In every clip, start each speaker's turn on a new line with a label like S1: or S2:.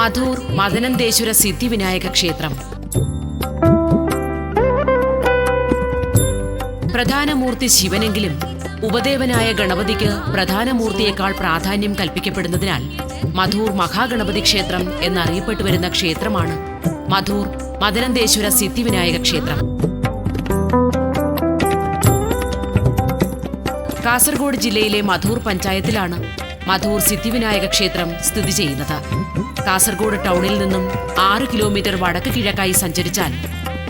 S1: മധൂർ മദനന്തേശ്വര സിദ്ധിവിനായക ക്ഷേത്രം. പ്രധാനമൂർത്തി ശിവനെങ്കിലും ഉപദേവനായ ഗണപതിക്ക് പ്രധാനമൂർത്തിയേക്കാൾ പ്രാധാന്യം കൽപ്പിക്കപ്പെടുന്നതിനാൽ മധൂർ മഹാഗണപതി ക്ഷേത്രം എന്നറിയപ്പെട്ടു വരുന്ന ക്ഷേത്രമാണ് മധൂർ മദനന്തേശ്വര സിദ്ധിവിനായക ക്ഷേത്രം. കാസർഗോഡ് ജില്ലയിലെ മധൂർ പഞ്ചായത്തിലാണ് മധൂർ സിദ്ധിവിനായക ക്ഷേത്രം സ്ഥിതി ചെയ്യുന്നത്. കാസർഗോഡ് ടൗണിൽ നിന്നും 6 കിലോമീറ്റർ വടക്ക് കിഴക്കായി സഞ്ചരിച്ചാൽ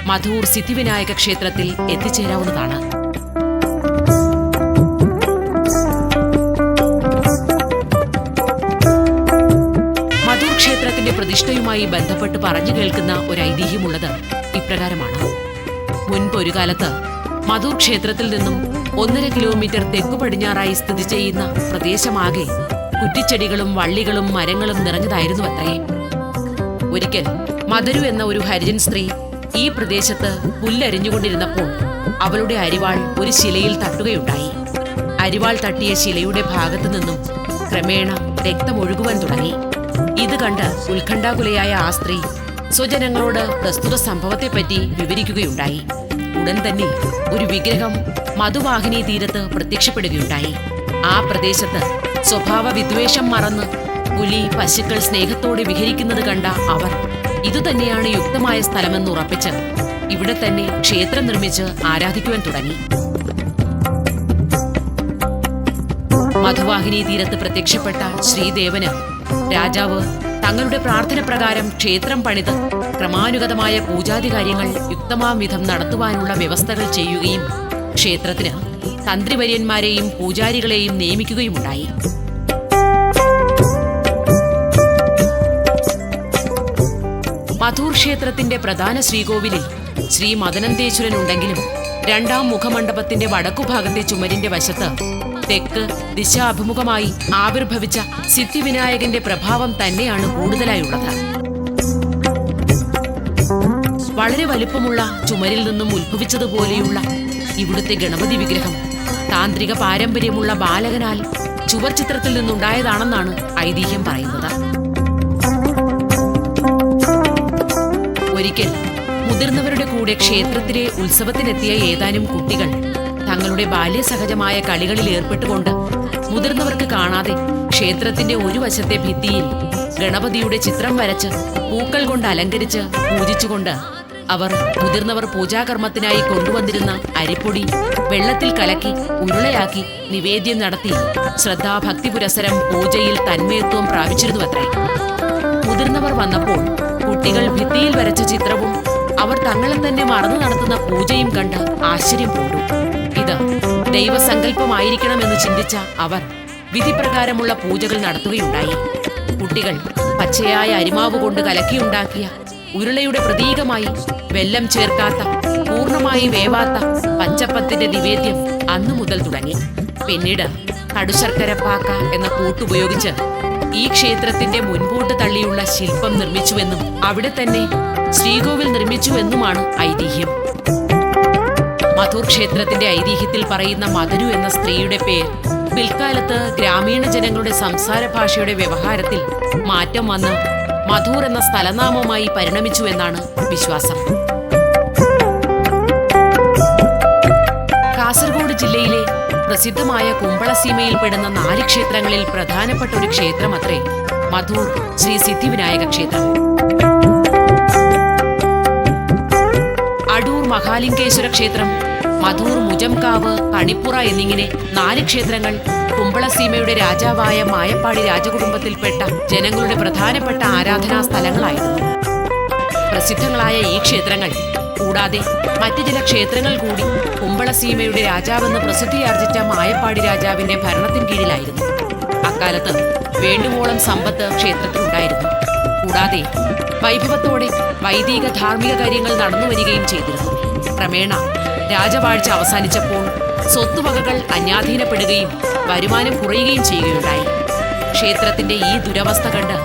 S1: മധൂർ സിദ്ധിവിനായക ക്ഷേത്രത്തിൽ എത്തിച്ചേരാവുന്നതാണ്. മധൂർ ക്ഷേത്രത്തിന്റെ പ്രതിഷ്ഠയുമായി ബന്ധപ്പെട്ട് പറഞ്ഞു കേൾക്കുന്ന ഒരു ഐതിഹ്യമുള്ളത് ഇപ്രകാരമാണ്. മുൻപൊരു കാലത്ത് മധൂർ ക്ഷേത്രത്തിൽ നിന്നും 1.5 കിലോമീറ്റർ തെക്കു പടിഞ്ഞാറായി സ്ഥിതി ചെയ്യുന്ന പ്രദേശമാകെ കുറ്റിച്ചെടികളും വള്ളികളും മരങ്ങളും നിറഞ്ഞതായിരുന്നു അത്രേ. ഒരിക്കൽ മധുരു എന്ന ഒരു ഹരിജൻ സ്ത്രീ ഈ പ്രദേശത്ത് പുല്ലരിഞ്ഞുകൊണ്ടിരുന്നപ്പോൾ അവളുടെ അരിവാൾ ഒരു ശിലയിൽ തട്ടുകയുണ്ടായി. അരിവാൾ തട്ടിയ ശിലയുടെ ഭാഗത്തു നിന്നും ക്രമേണ രക്തമൊഴുകുവാൻ തുടങ്ങി. ഇത് കണ്ട് ഉത്കണ്ഠാകുലയായ ആ സ്ത്രീ സ്വജനങ്ങളോട് പ്രസ്തുത സംഭവത്തെപ്പറ്റി വിവരിക്കുകയുണ്ടായി. ഉടൻ തന്നെ ഒരു വിഗ്രഹം മധുവാഹിനി തീരത്ത് പ്രത്യക്ഷപ്പെടുകയുണ്ടായി. ആ പ്രദേശത്ത് സ്വഭാവ വിദ്വേഷം മറന്ന് പുലി പശുക്കൾ സ്നേഹത്തോടെ വിഹരിക്കുന്നത് കണ്ട അവർ ഇതുതന്നെയാണ് യുക്തമായ സ്ഥലമെന്ന് ഉറപ്പിച്ച് ഇവിടെ തന്നെ ക്ഷേത്രം നിർമ്മിച്ച് ആരാധിക്കുവാൻ തുടങ്ങി. മധുവാഹിനി തീരത്ത് പ്രത്യക്ഷപ്പെട്ട ശ്രീദേവന് രാജാവ് തങ്ങളുടെ പ്രാർത്ഥന പ്രകാരം ക്ഷേത്രം പണിത് ക്രമാനുഗതമായ പൂജാതി കാര്യങ്ങൾ യുക്തമാം വിധം നടത്തുവാനുള്ള വ്യവസ്ഥകൾ ചെയ്യുകയും ക്ഷേത്രത്തിന് തന്ത്രിവര്യന്മാരെയും പൂജാരികളെയും നിയമിക്കുകയുമുണ്ടായി. മധൂർ ക്ഷേത്രത്തിന്റെ പ്രധാന ശ്രീകോവിലിൽ ശ്രീ മദനന്തേശ്വരനുണ്ടെങ്കിലും രണ്ടാം മുഖമണ്ഡപത്തിന്റെ വടക്കുഭാഗത്തെ ചുമരിന്റെ വശത്ത് തെക്ക് ദിശാഭിമുഖമായി ആവിർഭവിച്ച സിദ്ധിവിനായകന്റെ പ്രഭാവം തന്നെയാണ് കൂടുതലായുള്ളത്. വളരെ വലുപ്പമുള്ള ചുമരിൽ നിന്നും ഉത്ഭവിച്ചതുപോലെയുള്ള ഇവിടുത്തെ ഗണപതി വിഗ്രഹം താന്ത്രിക പാരമ്പര്യമുള്ള ബാലകനാൽ ചുവർ ചിത്രത്തിൽ നിന്നുണ്ടായതാണെന്നാണ് ഐതിഹ്യം പറയുന്നത്. ഒരിക്കൽ മുതിർന്നവരുടെ കൂടെ ക്ഷേത്രത്തിലെ ഉത്സവത്തിനെത്തിയ ഏതാനും കുട്ടികൾ തങ്ങളുടെ ബാല്യസഹജമായ കളികളിൽ ഏർപ്പെട്ടുകൊണ്ട് മുതിർന്നവർക്ക് കാണാതെ ക്ഷേത്രത്തിന്റെ ഒരു വശത്തെ ഭിത്തിയിൽ ഗണപതിയുടെ ചിത്രം വരച്ച് പൂക്കൾ കൊണ്ട് അലങ്കരിച്ച് പൂജിച്ചുകൊണ്ട് അവർ മുതിർന്നവർ പൂജാകർമ്മത്തിനായി കൊണ്ടുവന്നിരുന്ന അരിപ്പൊടി വെള്ളത്തിൽ കലക്കി ഉരുളയാക്കി നിവേദ്യം നടത്തി ശ്രദ്ധാഭക്തി പുരസരം പൂജയിൽ തന്മയത്വം പ്രാപിച്ചിരുന്നുവത്രേ. മുതിർന്നവർ വന്നപ്പോൾ കുട്ടികൾ ഭിത്തിയിൽ വരച്ച ചിത്രവും അവർ തങ്ങളെ തന്നെ മറന്നു നടത്തുന്ന പൂജയും കണ്ട് ആശ്ചര്യം പൂണ്ടു. ഇത് ദൈവസങ്കല്പമായിരിക്കണമെന്ന് ചിന്തിച്ച അവർ വിധിപ്രകാരമുള്ള പൂജകൾ നടത്തുകയുണ്ടായി. കുട്ടികൾ പച്ചയായ അരിമാവ് കൊണ്ട് കലക്കിയുണ്ടാക്കിയ ഉരുളയുടെ പ്രതീകമായി വെല്ലം ചേർക്കാത്ത പൂർണ്ണമായി വേവാത്ത പച്ചപ്പത്തിന്റെ നിവേദ്യം അന്നു മുതൽ തുടങ്ങി. പിന്നീട് കടുശർക്കരപ്പാക്ക എന്ന കൂട്ടുപയോഗിച്ച് ഈ ക്ഷേത്രത്തിന്റെ മുൻപോട്ട് തള്ളിയുള്ള ശില്പം നിർമ്മിച്ചുവെന്നും അവിടെ തന്നെ ശ്രീകോവിൽ നിർമ്മിച്ചുവെന്നുമാണ് ഐതിഹ്യം. മധൂർ ക്ഷേത്രത്തിന്റെ ഐതിഹ്യത്തിൽ പറയുന്ന മധുരു എന്ന സ്ത്രീയുടെ പേർ പിൽക്കാലത്ത് ഗ്രാമീണ ജനങ്ങളുടെ സംസാര ഭാഷയുടെ വ്യവഹാരത്തിൽ മാറ്റം വന്ന് മധൂർ എന്ന സ്ഥലനാമമായി പരിണമിച്ചുവെന്നാണ് വിശ്വാസം. കാസർഗോഡ് ജില്ലയിലെ പ്രസിദ്ധമായ കുമ്പളസീമയിൽപ്പെടുന്ന 4 ക്ഷേത്രങ്ങളിൽ പ്രധാനപ്പെട്ട ഒരു ക്ഷേത്രമത്രേ മധൂർ ശ്രീ സിദ്ധിവിനായക ക്ഷേത്രം. അടൂർ മഹാലിംഗേശ്വര ക്ഷേത്രം, മധൂർ മുജംകാവ്, കണിപ്പുറ എന്നിങ്ങനെ 4 ക്ഷേത്രങ്ങൾ കുമ്പളസീമയുടെ രാജാവായ മായപ്പാടി രാജകുടുംബത്തിൽപ്പെട്ട ജനങ്ങളുടെ പ്രധാനപ്പെട്ട ആരാധനാ സ്ഥലങ്ങളായിരുന്നു. പ്രസിദ്ധങ്ങളായ ഈ ക്ഷേത്രങ്ങൾ കൂടാതെ മറ്റു ചില ക്ഷേത്രങ്ങൾ കൂടി കുമ്പളസീമയുടെ രാജാവെന്ന് പ്രസിദ്ധിയാർജിച്ച മായപ്പാടി രാജാവിന്റെ ഭരണത്തിൻ കീഴിലായിരുന്നു. അക്കാലത്ത് വേണ്ടുവോളം സമ്പത്ത് ക്ഷേത്രത്തിലുണ്ടായിരുന്നു. കൂടാതെ വൈഭവത്തോടെ വൈദിക ധാർമ്മിക കാര്യങ്ങൾ നടന്നുവരികയും ചെയ്തിരുന്നു. ക്രമേണ രാജവാഴ്ച അവസാനിച്ചപ്പോൾ സ്വത്തുവകകൾ അന്യാധീനപ്പെടുകയും വരുമാനം കുറയുകയും ചെയ്യുകയുണ്ടായി. ക്ഷേത്രത്തിന്റെ ഈ ദുരവസ്ഥ കണ്ട്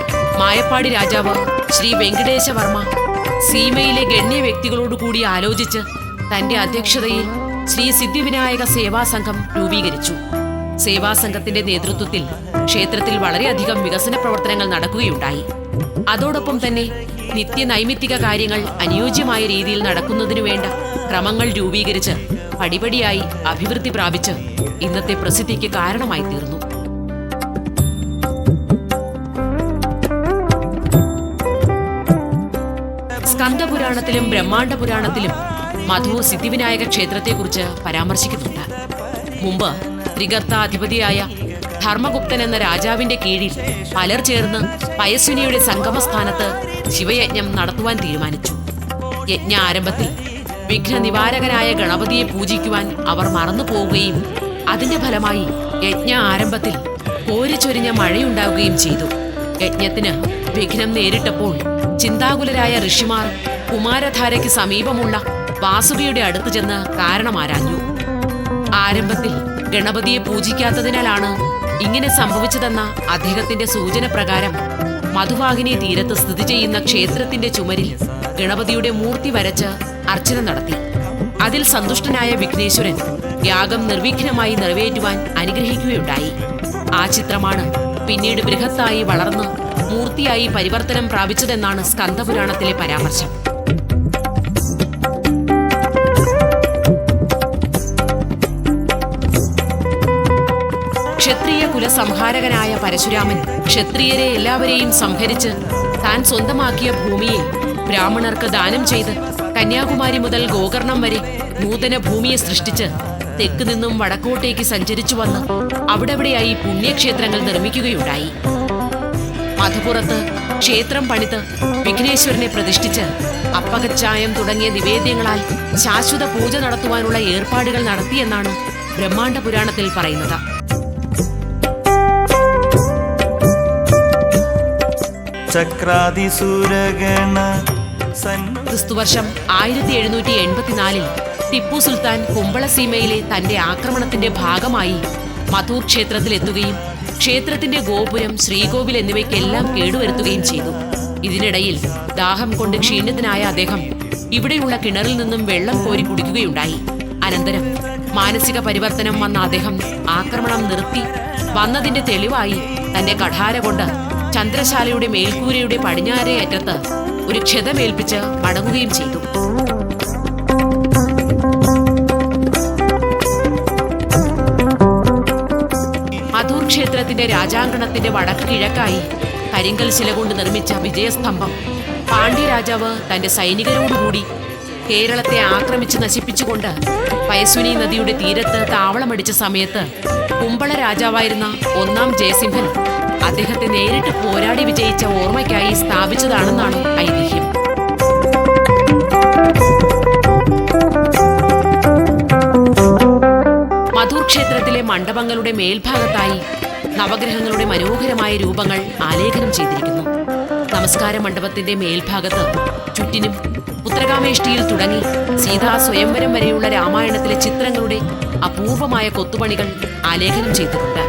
S1: മായപ്പാടി രാജാവ് ശ്രീ വെങ്കടേശവർമ്മ സീമയിലെ ഗണ്യ വ്യക്തികളോടുകൂടി ആലോചിച്ച് തന്റെ അധ്യക്ഷതയിൽ ശ്രീ സിദ്ധിവിനായക സേവാസംഘം രൂപീകരിച്ചു. സേവാസംഘത്തിന്റെ നേതൃത്വത്തിൽ ക്ഷേത്രത്തിൽ വളരെയധികം വികസന പ്രവർത്തനങ്ങൾ നടക്കുകയുണ്ടായി. അതോടൊപ്പം തന്നെ നിത്യനൈമിത്തിക കാര്യങ്ങൾ അനുയോജ്യമായ രീതിയിൽ നടക്കുന്നതിനു വേണ്ട ക്രമങ്ങൾ രൂപീകരിച്ച് പടിപടിയായി അഭിവൃദ്ധി പ്രാപിച്ച് ഇന്നത്തെ പ്രസിദ്ധിക്ക് കാരണമായി തീർന്നു. സ്കന്ദപുരാണത്തിലും ബ്രഹ്മാണ്ഡ പുരാണത്തിലും മധു സിദ്ധിവിനായക ക്ഷേത്രത്തെക്കുറിച്ച് പരാമർശിക്കുന്നുണ്ട്. മുമ്പ് ത്രിഗർത്താധിപതിയായ ധർമ്മഗുപ്തൻ എന്ന രാജാവിന്റെ കീഴിൽ പലർ ചേർന്ന് പയസ്വിനിയുടെ സംഗമസ്ഥാനത്ത് ശിവയജ്ഞം നടത്തുവാൻ തീരുമാനിച്ചു. യജ്ഞ ആരംഭത്തിൽ വിഘ്ന നിവാരകനായ ഗണപതിയെ പൂജിക്കുവാൻ അവർ മറന്നുപോവുകയും അതിന്റെ ഫലമായി യജ്ഞ ആരംഭത്തിൽ കോരിച്ചൊരിഞ്ഞ മഴയുണ്ടാവുകയും ചെയ്തു. യജ്ഞത്തിന് വിഘ്നം നേരിട്ടപ്പോൾ ചിന്താകുലരായ ഋഷിമാർ കുമാരധാരയ്ക്ക് സമീപമുള്ള വാസുകിയുടെ അടുത്ത് ചെന്ന് കാരണമാരാഞ്ഞു. ആരംഭത്തിൽ ഗണപതിയെ പൂജിക്കാത്തതിനാലാണ് ഇങ്ങനെ സംഭവിച്ചതെന്ന അദ്ദേഹത്തിന്റെ സൂചന പ്രകാരം മധുവാഹിനി തീരത്ത് സ്ഥിതി ചെയ്യുന്ന ക്ഷേത്രത്തിന്റെ ചുമരിൽ ഗണപതിയുടെ മൂർത്തി വരച്ച് അർച്ചന നടത്തി. അതിൽ സന്തുഷ്ടനായ വിഘ്നേശ്വരൻ യാഗം നിർവിഘ്നമായി നിറവേറ്റുവാൻ അനുഗ്രഹിക്കുകയുണ്ടായി. ആ ചിത്രമാണ് പിന്നീട് ബൃഹത്തായി വളർന്ന് മൂർത്തിയായി പരിവർത്തനം പ്രാപിച്ചതെന്നാണ് സ്കന്ദപുരാണത്തിലെ പരാമർശം. ക്ഷത്രിയ കുലസംഹാരകനായ പരശുരാമൻ ക്ഷത്രിയരെ എല്ലാവരെയും സംഹരിച്ച് താൻ സ്വന്തമാക്കിയ ഭൂമിയെ ബ്രാഹ്മണർക്ക് ദാനം ചെയ്ത് കന്യാകുമാരി മുതൽ ഗോകർണം വരെ നൂതന ഭൂമിയെ സൃഷ്ടിച്ച് തെക്ക് നിന്നും വടക്കോട്ടേക്ക് സഞ്ചരിച്ചു വന്ന് അവിടെവിടെയായി പുണ്യക്ഷേത്രങ്ങൾ നിർമ്മിക്കുകയുണ്ടായി. മധുപുറത്ത് ക്ഷേത്രം പണിത് വിഘ്നേശ്വരനെ പ്രതിഷ്ഠിച്ച് അപ്പകച്ചായം തുടങ്ങിയ നിവേദ്യങ്ങളാൽ ശാശ്വത പൂജ നടത്തുവാനുള്ള ഏർപ്പാടുകൾ നടത്തിയെന്നാണ് ബ്രഹ്മാണ്ഡ പുരാണത്തിൽ പറയുന്നത്. ക്രിസ്തുവർഷം 1784 ടിപ്പു സുൽത്താൻ കുമ്പളസീമയിലെ തന്റെ ആക്രമണത്തിന്റെ ഭാഗമായി മധൂർ ക്ഷേത്രത്തിലെത്തുകയും ക്ഷേത്രത്തിന്റെ ഗോപുരം, ശ്രീകോവിൽ എന്നിവയ്ക്കെല്ലാം കേടുവരുത്തുകയും ചെയ്തു. ഇതിനിടയിൽ ദാഹം കൊണ്ട് ക്ഷീണിതനായ അദ്ദേഹം ഇവിടെയുള്ള കിണറിൽ നിന്നും വെള്ളം കോരി കുടിക്കുകയുണ്ടായി. അനന്തരം മാനസിക പരിവർത്തനം വന്ന അദ്ദേഹം ആക്രമണം നിർത്തി വന്നതിന്റെ തെളിവായി തന്റെ കഠാര കൊണ്ട് ചന്ദ്രശാലയുടെ മേൽക്കൂരയുടെ പടിഞ്ഞാറേ അറ്റത്ത് ഒരു ക്ഷതമേൽപ്പിച്ച് മടങ്ങുകയും ചെയ്തു. മധൂർ ക്ഷേത്രത്തിന്റെ രാജാങ്കണത്തിന്റെ വടക്ക് കിഴക്കായി കരിങ്കൽ ശില കൊണ്ട് നിർമ്മിച്ച വിജയസ്തംഭം പാണ്ഡ്യരാജാവ് തന്റെ സൈനികരോടുകൂടി കേരളത്തെ ആക്രമിച്ച് നശിപ്പിച്ചുകൊണ്ട് പയസ്വിനി നദിയുടെ തീരത്ത് താവളമടിച്ച സമയത്ത് കുമ്പള രാജാവായിരുന്ന 1-ാം ജയസിംഹൻ അദ്ദേഹത്തെ നേരിട്ട് പോരാടി വിജയിച്ച ഓർമ്മയ്ക്കായി സ്ഥാപിച്ചതാണെന്നാണ് ഐതിഹ്യം. മധൂർ ക്ഷേത്രത്തിലെ മണ്ഡപങ്ങളുടെ മേൽഭാഗത്തായി നവഗ്രഹങ്ങളുടെ മനോഹരമായ രൂപങ്ങൾ ആലേഖനം ചെയ്തിരിക്കുന്നു. നമസ്കാര മണ്ഡപത്തിന്റെ മേൽഭാഗത്ത് ചുറ്റിനും പുത്രകാമേഷ്ടിയിൽ തുടങ്ങി സീതാ സ്വയംവരം വരെയുള്ള രാമായണത്തിലെ ചിത്രങ്ങളുടെ അപൂർവമായ കൊത്തുപണികൾ ആലേഖനം ചെയ്തിട്ടുണ്ട്.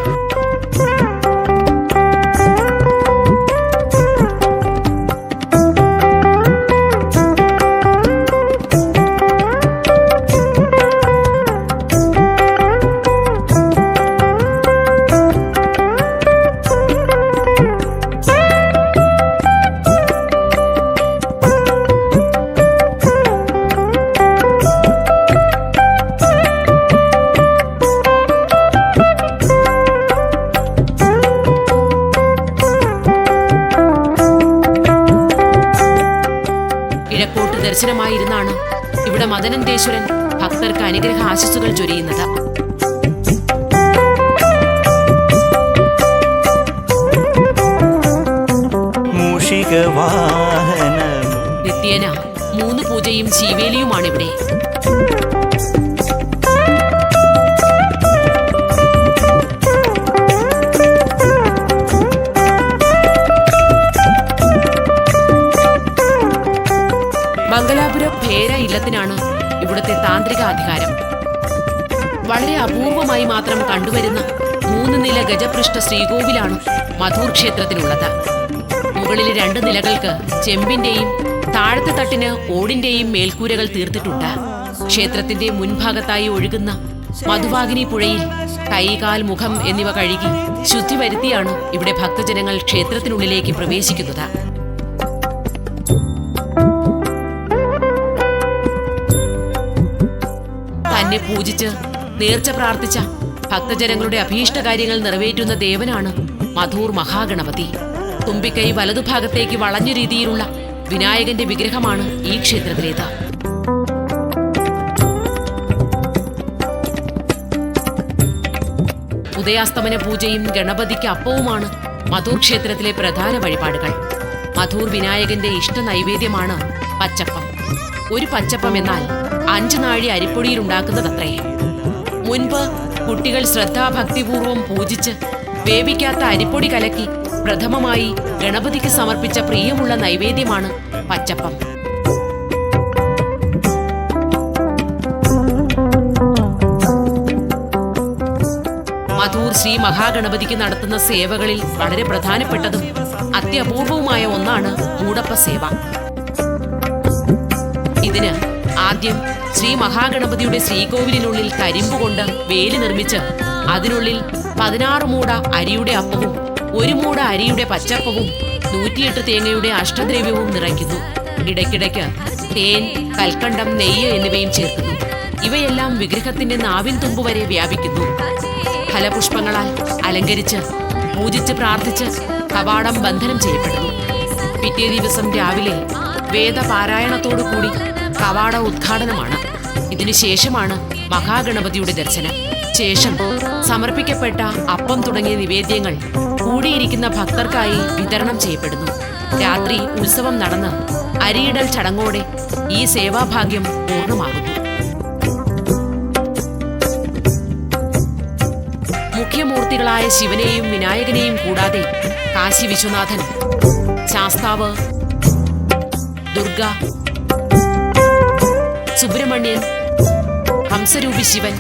S1: കിഴക്കോട്ട് ദർശനമായിരുന്നാണ് ഇവിടെ മദനന്തേശ്വരൻ ഭക്തർക്ക് അനുഗ്രഹ ആശിസ്സുകൾ ചൊരിയുന്നത്. നിത്യേന 3 പൂജയും ശീവേലിയുമാണിവിടെ. മംഗലാപുരം ഭേര ഇല്ലത്തിനാണ് ഇവിടുത്തെ താന്ത്രിക അധികാരം. വളരെ അപൂർവമായി മാത്രം കണ്ടുവരുന്ന 3 നില ഗജപൃഷ്ഠ ശ്രീകോവിലാണ് മധൂർ ക്ഷേത്രത്തിനുള്ളത്. മുകളിലെ 2 നിലകൾക്ക് ചെമ്പിന്റെയും താഴത്തെ തട്ടിന് ഓടിന്റെയും മേൽക്കൂരകൾ തീർത്തിട്ടുണ്ട്. ക്ഷേത്രത്തിന്റെ മുൻഭാഗത്തായി ഒഴുകുന്ന മധുവാഹിനി പുഴയിൽ കൈകാൽ, മുഖം എന്നിവ കഴുകി ശുദ്ധി വരുത്തിയാണ് ഇവിടെ ഭക്തജനങ്ങൾ ക്ഷേത്രത്തിനുള്ളിലേക്ക് പ്രവേശിക്കുന്നത്. തന്നെ പൂജിച്ച് നേർച്ച പ്രാർത്ഥിച്ച ഭക്തജനങ്ങളുടെ അഭീഷ്ടകാര്യങ്ങൾ നിറവേറ്റുന്ന ദേവനാണ് മധൂർ മഹാഗണപതി. തുമ്പിക്കൈ വലതുഭാഗത്തേക്ക് വളഞ്ഞ രീതിയിലുള്ള വിനായകന്റെ വിഗ്രഹമാണ് ഈ ക്ഷേത്രത്തിലേത്. ഉദയാസ്തമന പൂജയും ഗണപതിക്ക് അപ്പവുമാണ് മധൂർ ക്ഷേത്രത്തിലെ പ്രധാന വഴിപാടുകൾ. മധൂർ വിനായകന്റെ ഇഷ്ട നൈവേദ്യമാണ് പച്ചപ്പം. ഒരു പച്ചപ്പം എന്നാൽ 5 നാഴി അരിപ്പൊടിയിൽ ഉണ്ടാക്കുന്നതത്രേ. മുൻപ് കുട്ടികൾ ശ്രദ്ധാഭക്തിപൂർവം പൂജിച്ച് വേവിക്കാത്ത അരിപ്പൊടി കലക്കി പ്രഥമമായി ഗണപതിക്ക് സമർപ്പിച്ച പ്രിയമുള്ള നൈവേദ്യമാണ് പച്ചപ്പം. മധൂർ ശ്രീ മഹാഗണപതിക്ക് നടത്തുന്ന സേവകളിൽ വളരെ പ്രധാനപ്പെട്ടതും അത്യപൂർവവുമായ ഒന്നാണ് മൂടപ്പ സേവ. ഇതിന് ആദ്യം ശ്രീ മഹാഗണപതിയുടെ ശ്രീകോവിലിനുള്ളിൽ കരിമ്പുകൊണ്ട് വേലി നിർമ്മിച്ച് അതിനുള്ളിൽ 16 മൂട അരിയുടെ അപ്പവും 1 മൂട അരിയുടെ പച്ചപ്പവും 108 തേങ്ങയുടെ അഷ്ടദ്രവ്യവും നിറയ്ക്കുന്നു. ഇടയ്ക്കിടയ്ക്ക് തേൻ, കൽക്കണ്ടം, നെയ്യ് എന്നിവയും ചേർക്കുന്നു. ഇവയെല്ലാം വിഗ്രഹത്തിന്റെ നാവിൻ തുമ്പ് വരെ വ്യാപിക്കുന്നു. ഫലപുഷ്പങ്ങളാൽ അലങ്കരിച്ച് പൂജിച്ച് പ്രാർത്ഥിച്ച് കവാടം ബന്ധനം ചെയ്യപ്പെടുന്നു. പിറ്റേ ദിവസം രാവിലെ വേദപാരായണത്തോടുകൂടി കവാട ഉദ്ഘാടനമാണ്. ഇതിനുശേഷമാണ് മഹാഗണപതിയുടെ ദർശനം. ശേഷം സമർപ്പിക്കപ്പെട്ട അപ്പം തുടങ്ങിയ നിവേദ്യങ്ങൾ കൂടിയിരിക്കുന്ന ഭക്തർക്കായി വിതരണം ചെയ്യപ്പെടുന്നു. രാത്രി ഉത്സവം നടന്ന് അരിയിടൽ ചടങ്ങോടെ ഈ സേവാഭാഗ്യം പൂർണ്ണമാകുന്നു. മുഖ്യമൂർത്തികളായ ശിവനെയും വിനായകനെയും കൂടാതെ കാശി വിശ്വനാഥൻ, ശാസ്താവ്, ദുർഗ, സുബ്രഹ്മണ്യൻ, ഹംസരൂപി ശിവൻ,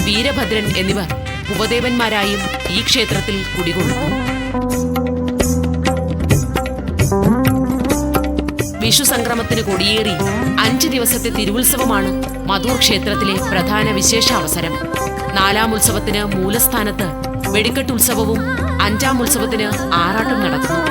S1: വീരഭദ്രൻ എന്നിവർ ഉപദേവന്മാരായും ഈ ക്ഷേത്രത്തിൽ കുടികൊള്ളുന്നു. വിഷു സംക്രമത്തിന് കൊടിയേറി 5 ദിവസത്തെ തിരുവുത്സവമാണ് മധൂർ ക്ഷേത്രത്തിലെ പ്രധാന വിശേഷ അവസരം. 4ാം ഉത്സവത്തിന് മൂലസ്ഥാനത്ത് വെടിക്കെട്ടുത്സവവും 5ാം ഉത്സവത്തിന് ആറാട്ടും നടക്കുന്നു.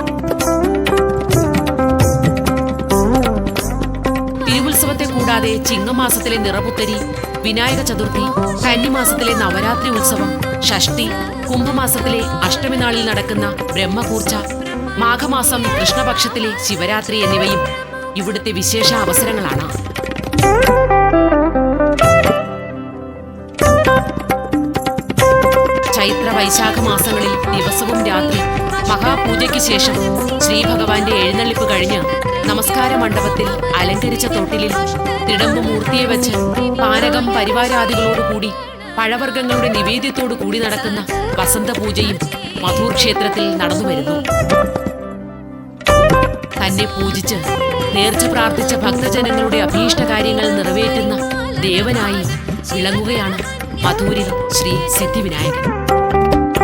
S1: തിരുവുത്സവത്തെ കൂടാതെ ചിങ്ങമാസത്തിലെ നിറപുത്തരി, വിനായക ചതുർത്ഥി, കന്നിമാസത്തിലെ നവരാത്രി ഉത്സവം, ഷഷ്ടി, കുംഭമാസത്തിലെ അഷ്ടമി നാളിൽ നടക്കുന്ന ബ്രഹ്മപൂർച്ച, മാഘമാസം കൃഷ്ണപക്ഷത്തിലെ ശിവരാത്രി എന്നിവയും ഇവിടുത്തെ വിശേഷ അവസരങ്ങളാണ്. ചൈത്ര വൈശാഖ മാസങ്ങളിൽ ദിവസവും രാത്രി മഹാപൂജയ്ക്ക് ശേഷം ശ്രീഭഗവാന്റെ എഴുന്നള്ളിപ്പ് കഴിഞ്ഞ് നമസ്കാര മണ്ഡപത്തിൽ അലങ്കരിച്ച തൊട്ടിലിൽ തിടമ്പ് മൂർത്തിയെ വെച്ച് പാനകം പരിവാരാദികളോടുകൂടി പഴവർഗ്ഗങ്ങളുടെ നിവേദ്യത്തോടു കൂടി നടക്കുന്ന വസന്തപൂജയും മധൂർ ക്ഷേത്രത്തിൽ നടന്നുവരുന്നു. തന്നെ പൂജിച്ച് നേർച്ച പ്രാർത്ഥിച്ച ഭക്തജനങ്ങളുടെ അഭീഷ്ടകാര്യങ്ങൾ നിറവേറ്റുന്ന ദേവനായി വിളങ്ങുകയാണ് മധൂരിൽ ശ്രീ സിദ്ധിവിനായകൻ.